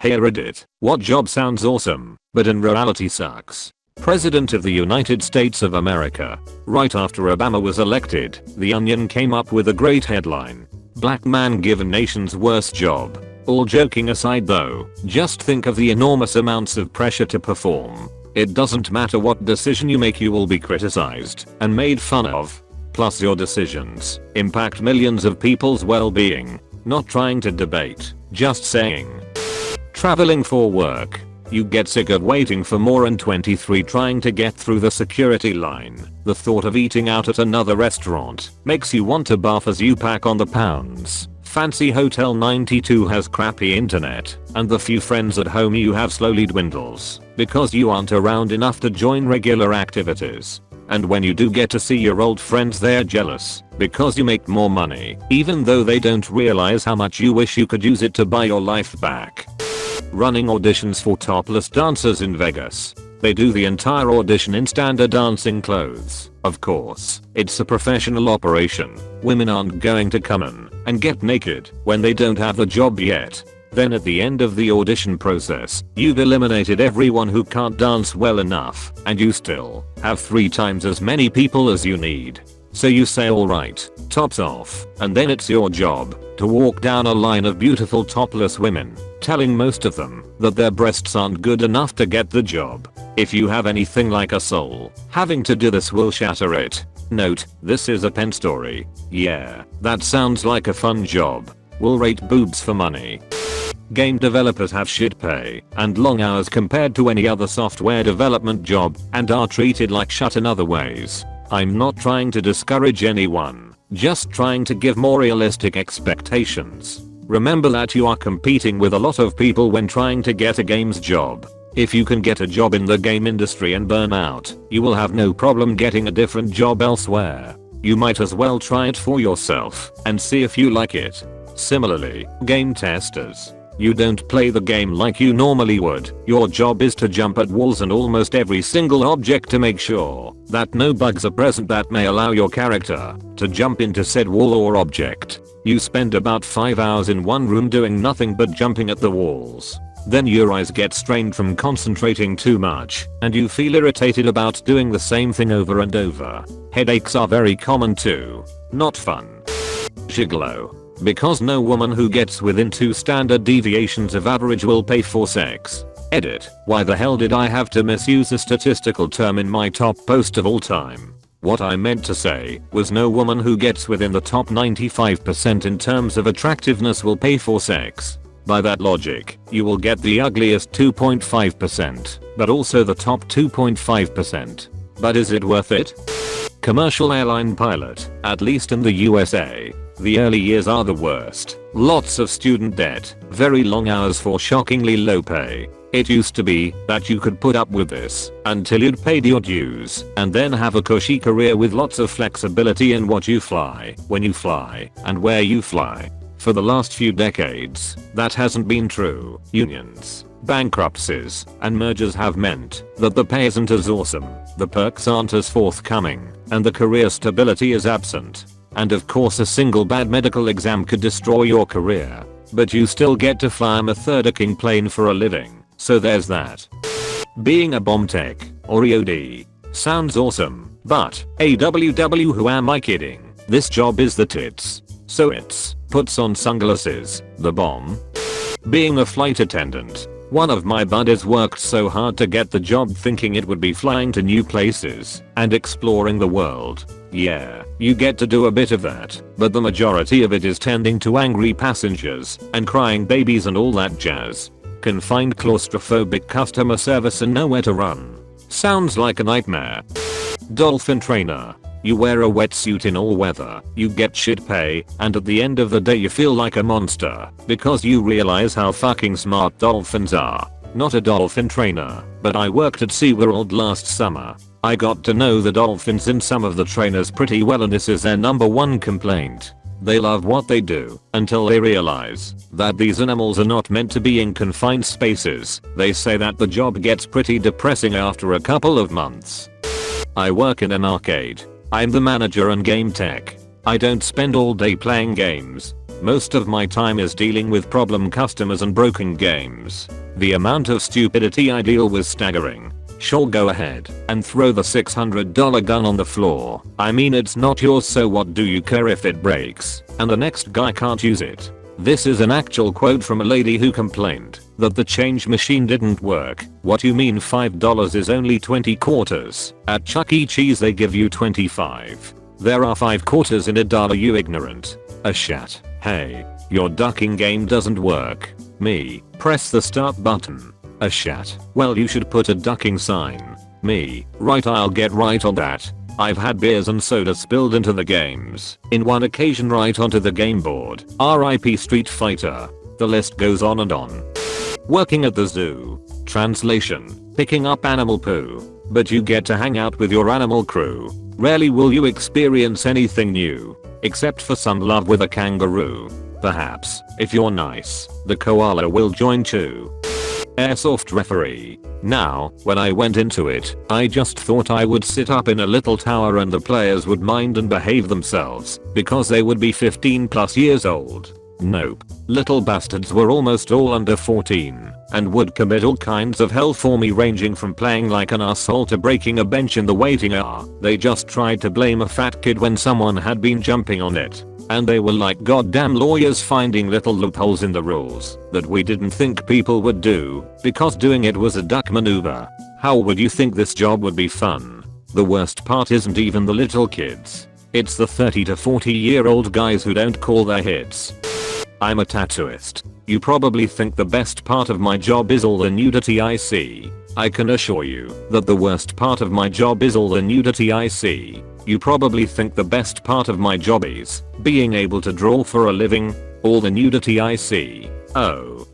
Hey Reddit, what job sounds awesome, but in reality sucks? President of the United States of America. Right after Obama was elected, The Onion came up with a great headline. Black man given nation's worst job. All joking aside though, just think of the enormous amounts of pressure to perform. It doesn't matter what decision you make, you will be criticized and made fun of. Plus your decisions impact millions of people's well-being. Not trying to debate, just saying. Traveling for work. You get sick of waiting for more than 23 trying to get through the security line. The thought of eating out at another restaurant makes you want to barf as you pack on the pounds. Fancy Hotel 92 has crappy internet, and the few friends at home you have slowly dwindles because you aren't around enough to join regular activities. And when you do get to see your old friends, they're jealous because you make more money, even though they don't realize how much you wish you could use it to buy your life back. Running auditions for topless dancers in Vegas. They do the entire audition in standard dancing clothes. Of course, it's a professional operation. Women aren't going to come in and get naked when they don't have the job yet. Then at the end of the audition process, you've eliminated everyone who can't dance well enough, and you still have 3 times as many people as you need. So you say alright, tops off, and then it's your job to walk down a line of beautiful topless women, telling most of them that their breasts aren't good enough to get the job. If you have anything like a soul, having to do this will shatter it. Note, this is a pen story. Yeah, that sounds like a fun job. We'll rate boobs for money. Game developers have shit pay and long hours compared to any other software development job and are treated like shit in other ways. I'm not trying to discourage anyone, just trying to give more realistic expectations. Remember that you are competing with a lot of people when trying to get a games job. If you can get a job in the game industry and burn out, you will have no problem getting a different job elsewhere. You might as well try it for yourself and see if you like it. Similarly, game testers. You don't play the game like you normally would. Your job is to jump at walls and almost every single object to make sure that no bugs are present that may allow your character to jump into said wall or object. You spend about 5 hours in one room doing nothing but jumping at the walls. Then your eyes get strained from concentrating too much, and you feel irritated about doing the same thing over and over. Headaches are very common too. Not fun. Gigolo. Because no woman who gets within 2 standard deviations of average will pay for sex. Edit. Why the hell did I have to misuse a statistical term in my top post of all time? What I meant to say was no woman who gets within the top 95% in terms of attractiveness will pay for sex. By that logic, you will get the ugliest 2.5%, but also the top 2.5%. But is it worth it? Commercial airline pilot, at least in the USA. The early years are the worst. Lots of student debt, very long hours for shockingly low pay. It used to be that you could put up with this until you'd paid your dues and then have a cushy career with lots of flexibility in what you fly, when you fly, and where you fly. For the last few decades, that hasn't been true. Unions, bankruptcies, and mergers have meant that the pay isn't as awesome, the perks aren't as forthcoming, and the career stability is absent. And of course a single bad medical exam could destroy your career. But you still get to fly a method-ing plane for a living, so there's that. Being a bomb tech, or EOD, sounds awesome, but AWW, who am I kidding? This job is the tits. So it's puts on sunglasses, the bomb. Being a flight attendant. One of my buddies worked so hard to get the job thinking it would be flying to new places and exploring the world. Yeah, you get to do a bit of that, but the majority of it is tending to angry passengers and crying babies and all that jazz. Confined claustrophobic customer service and nowhere to run. Sounds like a nightmare. Dolphin trainer. You wear a wetsuit in all weather, you get shit pay, and at the end of the day you feel like a monster because you realize how fucking smart dolphins are. Not a dolphin trainer, but I worked at SeaWorld last summer. I got to know the dolphins and some of the trainers pretty well, and this is their #1 complaint. They love what they do until they realize that these animals are not meant to be in confined spaces. They say that the job gets pretty depressing after a couple of months. I work in an arcade. I'm the manager and game tech. I don't spend all day playing games. Most of my time is dealing with problem customers and broken games. The amount of stupidity I deal with staggering. Sure, go ahead and throw the $600 gun on the floor. I mean, it's not yours, so what do you care if it breaks and the next guy can't use it? This is an actual quote from a lady who complained that the change machine didn't work. What you mean $5 is only 20 quarters? At Chuck E. Cheese they give you 25. There are 5 quarters in a dollar, you ignorant. A shat. Hey, your ducking game doesn't work. Me, press the start button. A shat. Well, you should put a ducking sign. Me, right, I'll get right on that. I've had beers and soda spilled into the games. In one occasion right onto the game board. RIP Street Fighter. The list goes on and on. Working at the zoo. Translation. Picking up animal poo. But you get to hang out with your animal crew. Rarely will you experience anything new. Except for some love with a kangaroo. Perhaps, if you're nice, the koala will join too. Airsoft referee. Now, when I went into it, I just thought I would sit up in a little tower and the players would mind and behave themselves because they would be 15 plus years old. Nope. Little bastards were almost all under 14 and would commit all kinds of hell for me, ranging from playing like an asshole to breaking a bench in the waiting hour. They just tried to blame a fat kid when someone had been jumping on it. And they were like goddamn lawyers finding little loopholes in the rules that we didn't think people would do because doing it was a duck maneuver. How would you think this job would be fun? The worst part isn't even the little kids. It's the 30 to 40-year-old guys who don't call their hits. I'm a tattooist. You probably think the best part of my job is all the nudity I see. I can assure you that the worst part of my job is all the nudity I see. You probably think the best part of my job is being able to draw for a living. All the nudity I see. Oh.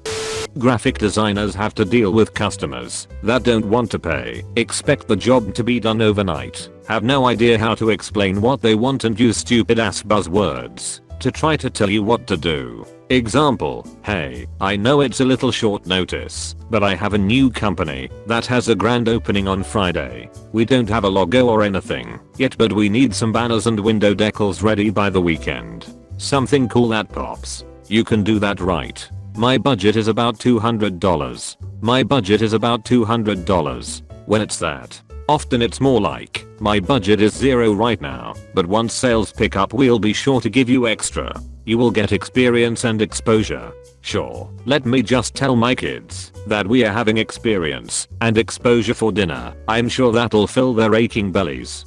Graphic designers have to deal with customers that don't want to pay, expect the job to be done overnight, have no idea how to explain what they want and use stupid ass buzzwords to try to tell you what to do. Example, hey, I know it's a little short notice, but I have a new company that has a grand opening on Friday. We don't have a logo or anything yet, but we need some banners and window decals ready by the weekend. Something cool that pops. You can do that, right? My budget is about $200. My budget is about $200. When it's that, often it's more like, my budget is $0 right now, but once sales pick up we'll be sure to give you extra. You will get experience and exposure. Sure, let me just tell my kids that we are having experience and exposure for dinner. I'm sure that'll fill their aching bellies.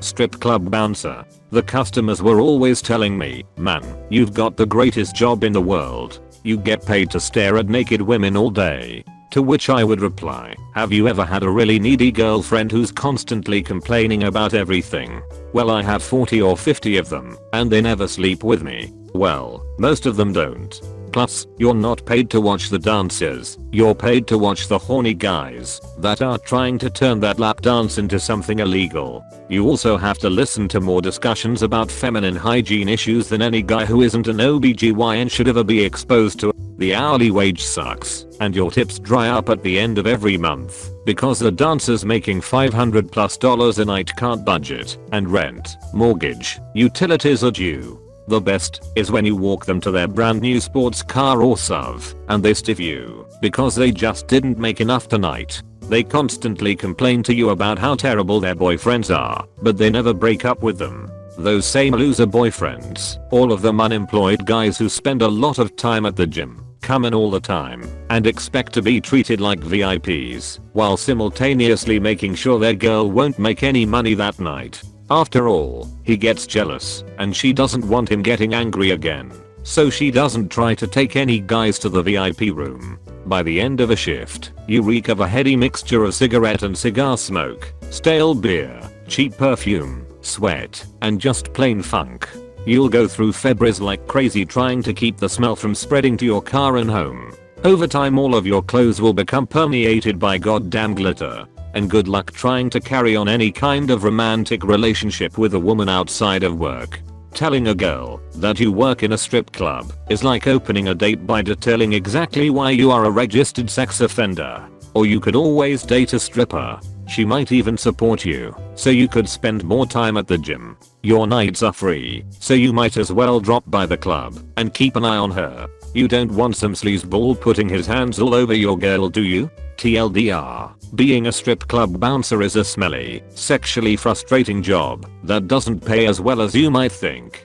Strip club bouncer. The customers were always telling me, man, you've got the greatest job in the world. You get paid to stare at naked women all day. To which I would reply, have you ever had a really needy girlfriend who's constantly complaining about everything? Well, I have 40 or 50 of them, and they never sleep with me. Well, most of them don't. Plus, you're not paid to watch the dancers, you're paid to watch the horny guys that are trying to turn that lap dance into something illegal. You also have to listen to more discussions about feminine hygiene issues than any guy who isn't an OBGYN should ever be exposed to. The hourly wage sucks, and your tips dry up at the end of every month because the dancers making $500+ a night can't budget, and rent, mortgage, utilities are due. The best is when you walk them to their brand new sports car or SUV and they stiff you because they just didn't make enough tonight. They constantly complain to you about how terrible their boyfriends are, but they never break up with them. Those same loser boyfriends, all of them unemployed guys who spend a lot of time at the gym, come in all the time, and expect to be treated like VIPs, while simultaneously making sure their girl won't make any money that night. After all, he gets jealous, and she doesn't want him getting angry again, so she doesn't try to take any guys to the VIP room. By the end of a shift, you reek of a heady mixture of cigarette and cigar smoke, stale beer, cheap perfume, sweat, and just plain funk. You'll go through Febreze like crazy trying to keep the smell from spreading to your car and home. Over time all of your clothes will become permeated by goddamn glitter. And good luck trying to carry on any kind of romantic relationship with a woman outside of work. Telling a girl that you work in a strip club is like opening a date by detailing exactly why you are a registered sex offender. Or you could always date a stripper. She might even support you, so you could spend more time at the gym. Your nights are free, so you might as well drop by the club and keep an eye on her. You don't want some sleazeball putting his hands all over your girl, do you? TLDR, being a strip club bouncer is a smelly, sexually frustrating job that doesn't pay as well as you might think.